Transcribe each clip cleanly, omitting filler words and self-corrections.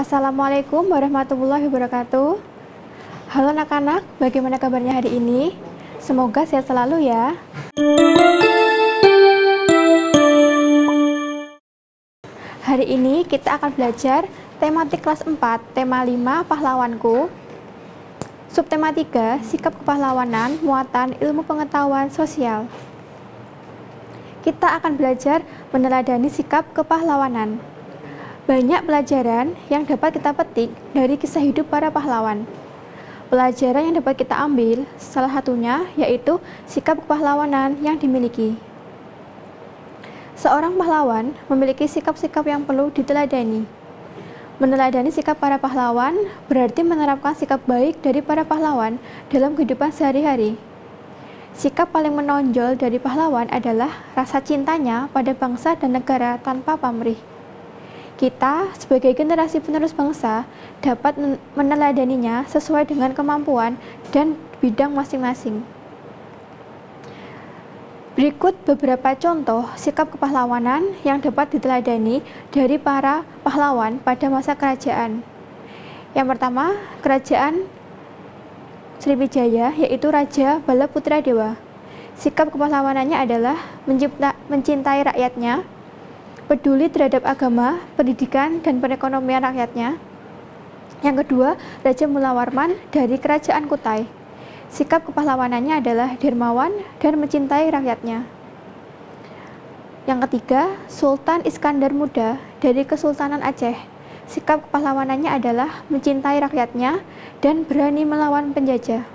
Assalamualaikum warahmatullahi wabarakatuh. Halo anak-anak, bagaimana kabarnya hari ini? Semoga sehat selalu ya. Hari ini kita akan belajar tematik kelas 4, tema 5, pahlawanku. Subtema 3, sikap kepahlawanan, muatan ilmu pengetahuan sosial. Kita akan belajar meneladani sikap kepahlawanan. Banyak pelajaran yang dapat kita petik dari kisah hidup para pahlawan. Pelajaran yang dapat kita ambil, salah satunya yaitu sikap kepahlawanan yang dimiliki. Seorang pahlawan memiliki sikap-sikap yang perlu diteladani. Meneladani sikap para pahlawan berarti menerapkan sikap baik dari para pahlawan dalam kehidupan sehari-hari. Sikap paling menonjol dari pahlawan adalah rasa cintanya pada bangsa dan negara tanpa pamrih. Kita sebagai generasi penerus bangsa dapat meneladaninya sesuai dengan kemampuan dan bidang masing-masing. Berikut beberapa contoh sikap kepahlawanan yang dapat diteladani dari para pahlawan pada masa kerajaan. Yang pertama, kerajaan Sriwijaya, yaitu Raja Balaputradewa. Sikap kepahlawanannya adalah mencintai rakyatnya, peduli terhadap agama, pendidikan, dan perekonomian rakyatnya. Yang kedua, Raja Mulawarman dari Kerajaan Kutai. Sikap kepahlawanannya adalah dermawan dan mencintai rakyatnya. Yang ketiga, Sultan Iskandar Muda dari Kesultanan Aceh. Sikap kepahlawanannya adalah mencintai rakyatnya dan berani melawan penjajah.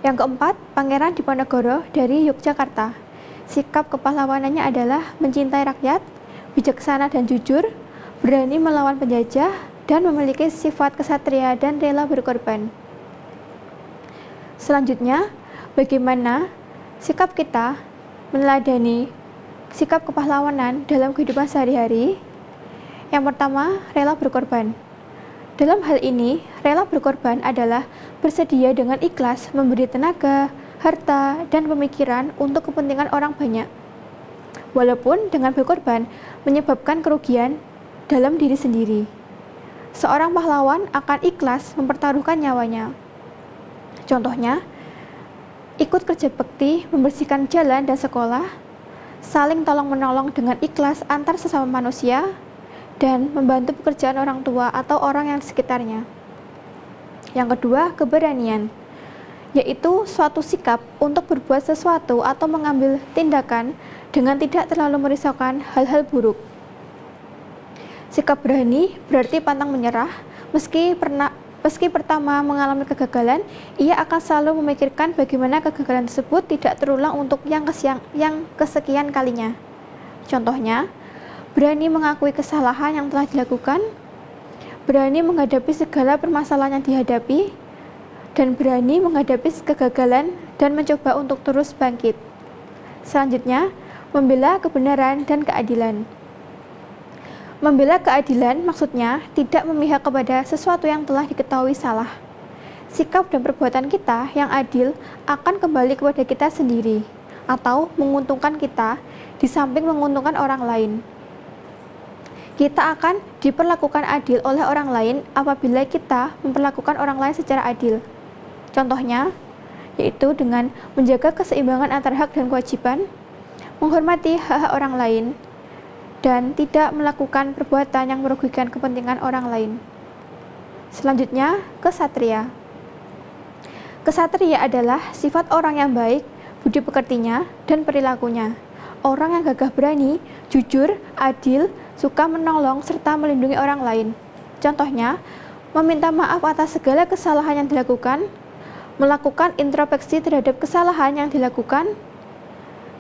Yang keempat, Pangeran Diponegoro dari Yogyakarta. Sikap kepahlawanannya adalah mencintai rakyat, bijaksana dan jujur, berani melawan penjajah, dan memiliki sifat kesatria dan rela berkorban. Selanjutnya, bagaimana sikap kita meneladani sikap kepahlawanan dalam kehidupan sehari-hari? Yang pertama, rela berkorban. Dalam hal ini, rela berkorban adalah bersedia dengan ikhlas memberi tenaga, harta, dan pemikiran untuk kepentingan orang banyak. Walaupun dengan berkorban menyebabkan kerugian dalam diri sendiri. Seorang pahlawan akan ikhlas mempertaruhkan nyawanya. Contohnya, ikut kerja bakti, membersihkan jalan dan sekolah, saling tolong-menolong dengan ikhlas antar sesama manusia, dan membantu pekerjaan orang tua atau orang yang di sekitarnya. Yang kedua, keberanian, yaitu suatu sikap untuk berbuat sesuatu atau mengambil tindakan dengan tidak terlalu merisaukan hal-hal buruk. Sikap berani berarti pantang menyerah, meski pertama mengalami kegagalan, ia akan selalu memikirkan bagaimana kegagalan tersebut tidak terulang untuk yang kesekian kalinya. Contohnya, berani mengakui kesalahan yang telah dilakukan, berani menghadapi segala permasalahan yang dihadapi, dan berani menghadapi kegagalan dan mencoba untuk terus bangkit. Selanjutnya, membela kebenaran dan keadilan. Membela keadilan maksudnya tidak memihak kepada sesuatu yang telah diketahui salah. Sikap dan perbuatan kita yang adil akan kembali kepada kita sendiri atau menguntungkan kita di samping menguntungkan orang lain. Kita akan diperlakukan adil oleh orang lain apabila kita memperlakukan orang lain secara adil. Contohnya, yaitu dengan menjaga keseimbangan antara hak dan kewajiban, menghormati hak-hak orang lain, dan tidak melakukan perbuatan yang merugikan kepentingan orang lain. Selanjutnya, kesatria. Kesatria adalah sifat orang yang baik, budi pekertinya, dan perilakunya. Orang yang gagah berani, jujur, adil, suka menolong, serta melindungi orang lain. Contohnya, meminta maaf atas segala kesalahan yang dilakukan, melakukan introspeksi terhadap kesalahan yang dilakukan,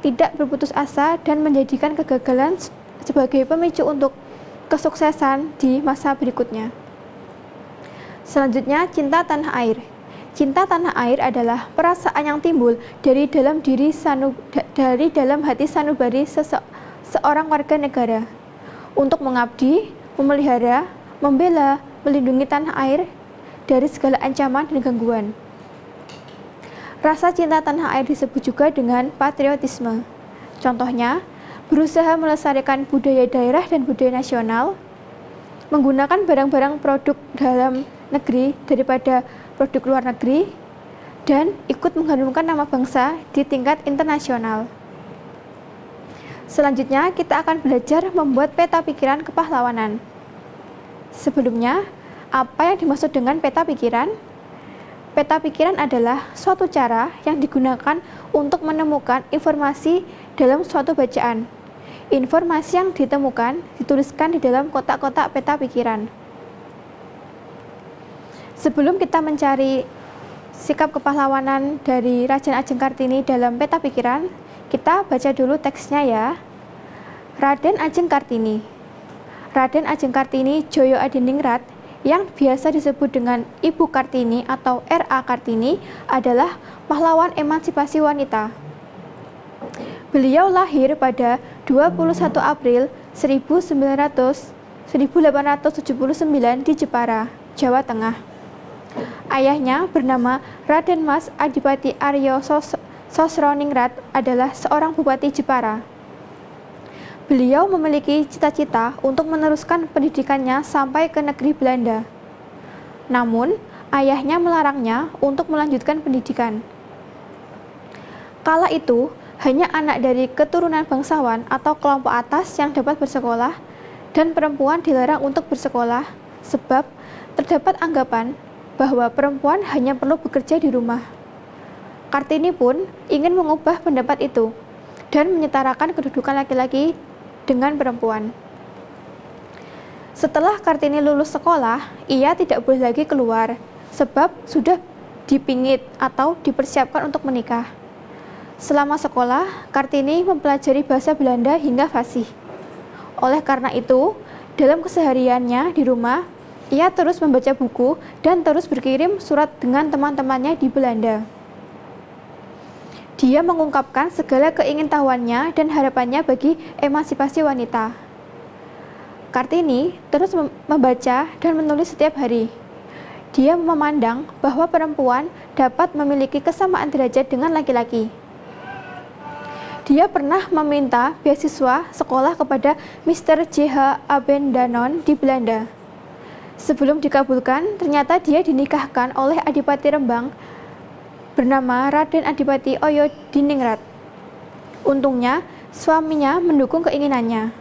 tidak berputus asa, dan menjadikan kegagalan sebagai pemicu untuk kesuksesan di masa berikutnya. Selanjutnya, cinta tanah air. Cinta tanah air adalah perasaan yang timbul dari dalam hati sanubari seorang warga negara untuk mengabdi, memelihara, membela, melindungi tanah air dari segala ancaman dan gangguan. Rasa cinta tanah air disebut juga dengan patriotisme. Contohnya, berusaha melestarikan budaya daerah dan budaya nasional, menggunakan barang-barang produk dalam negeri daripada produk luar negeri, dan ikut mengharumkan nama bangsa di tingkat internasional. Selanjutnya, kita akan belajar membuat peta pikiran kepahlawanan. Sebelumnya, apa yang dimaksud dengan peta pikiran? Peta pikiran adalah suatu cara yang digunakan untuk menemukan informasi dalam suatu bacaan. Informasi yang ditemukan dituliskan di dalam kotak-kotak peta pikiran. Sebelum kita mencari sikap kepahlawanan dari Raden Ajeng Kartini dalam peta pikiran, kita baca dulu teksnya ya. Raden Ajeng Kartini. Raden Ajeng Kartini Joyo Adiningrat, yang biasa disebut dengan Ibu Kartini atau R.A. Kartini, adalah pahlawan emansipasi wanita. Beliau lahir pada 21 April 1879 di Jepara, Jawa Tengah. Ayahnya bernama Raden Mas Adipati Aryo Sosroningrat adalah seorang bupati Jepara. Beliau memiliki cita-cita untuk meneruskan pendidikannya sampai ke negeri Belanda. Namun, ayahnya melarangnya untuk melanjutkan pendidikan. Kala itu, hanya anak dari keturunan bangsawan atau kelompok atas yang dapat bersekolah, dan perempuan dilarang untuk bersekolah, sebab terdapat anggapan bahwa perempuan hanya perlu bekerja di rumah. Kartini pun ingin mengubah pendapat itu, dan menyetarakan kedudukan laki-laki dengan perempuan. Setelah Kartini lulus sekolah, ia tidak boleh lagi keluar, sebab sudah dipingit atau dipersiapkan untuk menikah. Selama sekolah, Kartini mempelajari bahasa Belanda hingga fasih. Oleh karena itu, dalam kesehariannya di rumah, ia terus membaca buku dan terus berkirim surat dengan teman-temannya di Belanda. Dia mengungkapkan segala keingintahuannya dan harapannya bagi emansipasi wanita. Kartini terus membaca dan menulis setiap hari. Dia memandang bahwa perempuan dapat memiliki kesamaan derajat dengan laki-laki. Dia pernah meminta beasiswa sekolah kepada Mr. J.H. Abendanon di Belanda. Sebelum dikabulkan, ternyata dia dinikahkan oleh Adipati Rembang bernama Raden Adipati Oyo Diningrat. Untungnya, suaminya mendukung keinginannya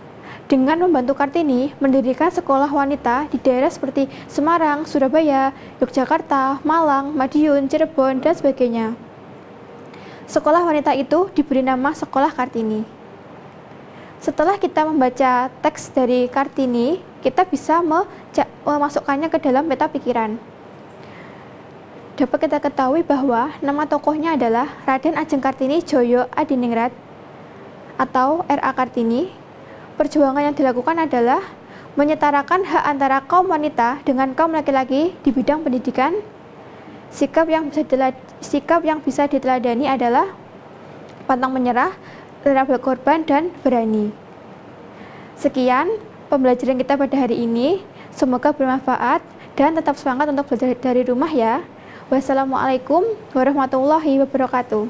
dengan membantu Kartini mendirikan sekolah wanita di daerah seperti Semarang, Surabaya, Yogyakarta, Malang, Madiun, Cirebon, dan sebagainya. Sekolah wanita itu diberi nama Sekolah Kartini. Setelah kita membaca teks dari Kartini, kita bisa memasukkannya ke dalam peta pikiran. Dapat kita ketahui bahwa nama tokohnya adalah Raden Ajeng Kartini Joyo Adiningrat atau R.A. Kartini. Perjuangan yang dilakukan adalah menyetarakan hak antara kaum wanita dengan kaum laki-laki di bidang pendidikan. Sikap yang bisa diteladani adalah pantang menyerah, rela berkorban, dan berani. Sekian pembelajaran kita pada hari ini. Semoga bermanfaat dan tetap semangat untuk belajar dari rumah ya. Wassalamualaikum warahmatullahi wabarakatuh.